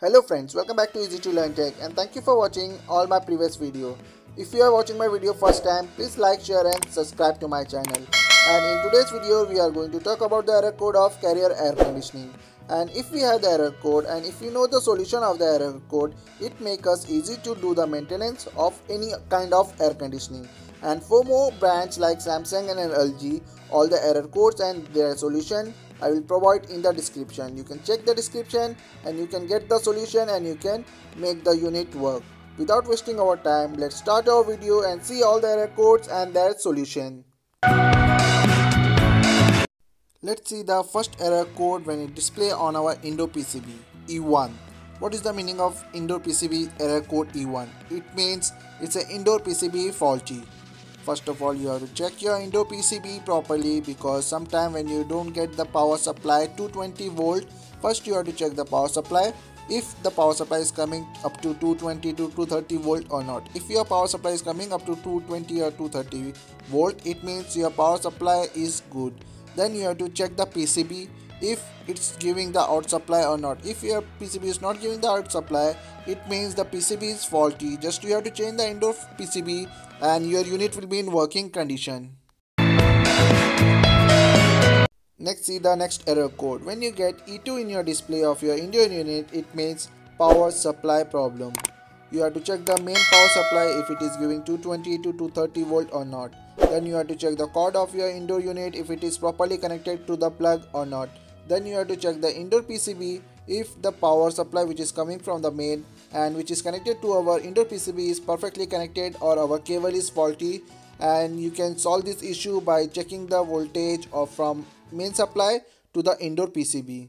Hello friends, welcome back to Easy to Learn Tech and thank you for watching all my previous video. If you are watching my video first time, please like, share and subscribe to my channel. And in today's video, we are going to talk about the error code of carrier air conditioning. And if we have the error code and if you know the solution of the error code, it makes us easy to do the maintenance of any kind of air conditioning. And for more brands like Samsung and LG, all the error codes and their solution I will provide in the description. You can check the description and you can get the solution and you can make the unit work. Without wasting our time, let's start our video and see all the error codes and their solution. Let's see the first error code when it display on our indoor PCB, E1. What is the meaning of indoor PCB error code E1? It means it's an indoor PCB faulty. First of all, you have to check your indoor PCB properly because sometime when you don't get the power supply 220 volt, first you have to check the power supply if the power supply is coming up to 220 to 230 volt or not. If your power supply is coming up to 220 or 230 volt, it means your power supply is good. Then you have to check the PCB if it's giving the out supply or not. If your PCB is not giving the out supply, it means the PCB is faulty. Just you have to change the indoor PCB and your unit will be in working condition. Next, see the next error code. When you get E2 in your display of your indoor unit, it means power supply problem. You have to check the main power supply if it is giving 220 to 230 volt or not. Then you have to check the cord of your indoor unit if it is properly connected to the plug or not. Then you have to check the indoor PCB if the power supply which is coming from the main and which is connected to our indoor PCB is perfectly connected or our cable is faulty, and you can solve this issue by checking the voltage of from main supply to the indoor PCB.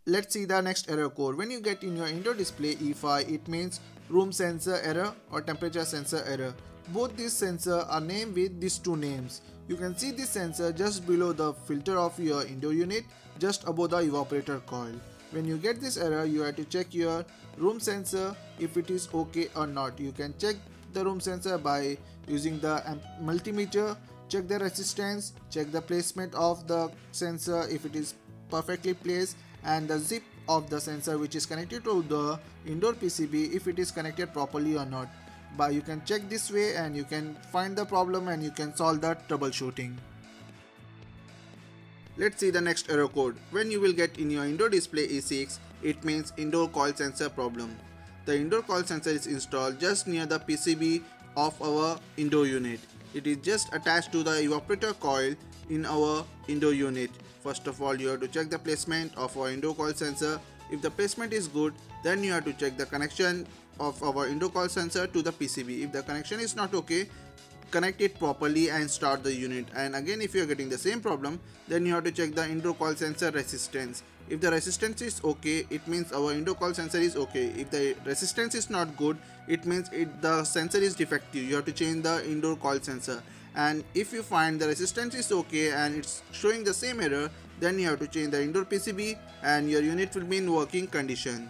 Let's see the next error code. When you get in your indoor display E5, it means room sensor error or temperature sensor error. Both these sensors are named with these two names. You can see this sensor just below the filter of your indoor unit, just above the evaporator coil. When you get this error, you have to check your room sensor if it is okay or not. You can check the room sensor by using the multimeter, check the resistance, check the placement of the sensor if it is perfectly placed, and the zip of the sensor which is connected to the indoor PCB if it is connected properly or not. But you can check this way and you can find the problem and you can solve the troubleshooting. Let's see the next error code. When you will get in your indoor display E6, it means indoor coil sensor problem. The indoor coil sensor is installed just near the PCB of our indoor unit. It is just attached to the evaporator coil in our indoor unit. First of all, you have to check the placement of our indoor coil sensor. If the placement is good, then you have to check the connection of our indoor coil sensor to the PCB. If the connection is not okay, connect it properly and start the unit. And again, if you are getting the same problem, then you have to check the indoor coil sensor resistance. If the resistance is okay, it means our indoor coil sensor is okay. If the resistance is not good, it means the sensor is defective. You have to change the indoor coil sensor. And if you find the resistance is okay and it's showing the same error, then you have to change the indoor PCB and your unit will be in working condition.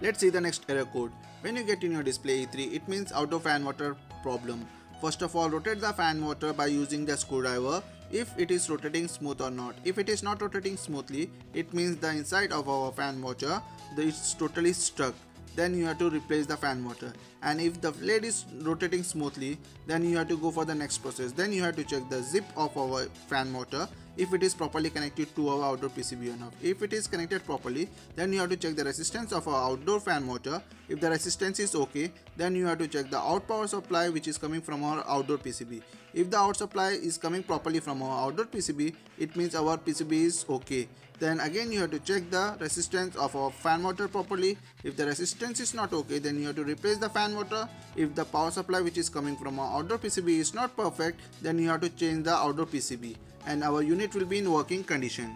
Let's see the next error code. When you get in your display E3, it means outdoor fan motor problem. First of all, rotate the fan motor by using the screwdriver if it is rotating smooth or not. If it is not rotating smoothly, it means the inside of our fan motor is totally stuck. Then you have to replace the fan motor. And if the blade is rotating smoothly, then you have to go for the next process. Then you have to check the zip of our fan motor if it is properly connected to our outdoor PCB or not. If it is connected properly, then you have to check the resistance of our outdoor fan motor. If the resistance is okay, then you have to check the out power supply which is coming from our outdoor PCB. If the out supply is coming properly from our outdoor PCB, it means our PCB is okay. Then again you have to check the resistance of our fan motor properly. If the resistance is not okay, then you have to replace the fan motor. If the power supply which is coming from our outdoor PCB is not perfect, then you have to change the outdoor PCB and our unit will be in working condition.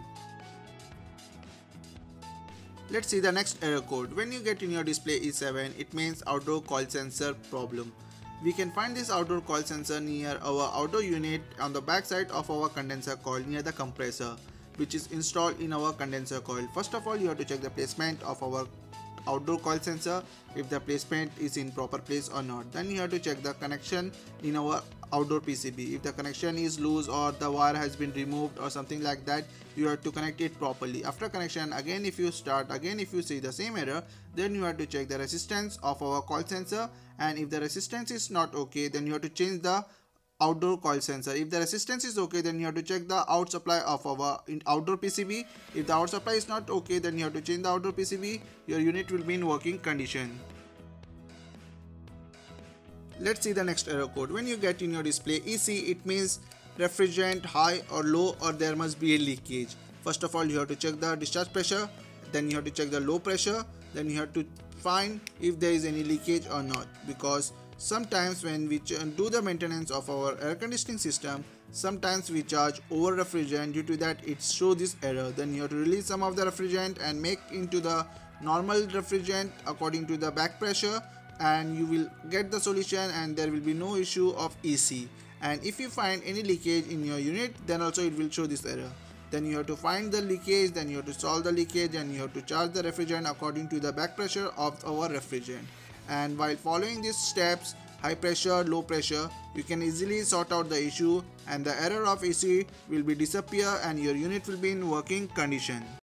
Let's see the next error code. When you get in your display E7, it means outdoor coil sensor problem. We can find this outdoor coil sensor near our outdoor unit on the back side of our condenser coil near the compressor, which is installed in our condenser coil. First of all, you have to check the placement of our outdoor coil sensor if the placement is in proper place or not. Then you have to check the connection in our outdoor PCB. If the connection is loose or the wire has been removed or something like that, you have to connect it properly. After connection, again if you see the same error, then you have to check the resistance of our coil sensor, and if the resistance is not okay, then you have to change the outdoor coil sensor. If the resistance is okay, then you have to check the out supply of our outdoor PCB. If the out supply is not okay, then you have to change the outdoor PCB. Your unit will be in working condition. Let's see the next error code. When you get in your display EC, it means refrigerant high or low, or there must be a leakage. First of all, you have to check the discharge pressure, then you have to check the low pressure, then you have to find if there is any leakage or not, because sometimes when we do the maintenance of our air conditioning system, sometimes we charge over refrigerant. Due to that, it shows this error. Then you have to release some of the refrigerant and make into the normal refrigerant according to the back pressure, and you will get the solution and there will be no issue of EC. And if you find any leakage in your unit, then also it will show this error. Then you have to find the leakage, then you have to solve the leakage, and you have to charge the refrigerant according to the back pressure of our refrigerant. And while following these steps, high pressure, low pressure, you can easily sort out the issue and the error of EC will be disappear and your unit will be in working condition.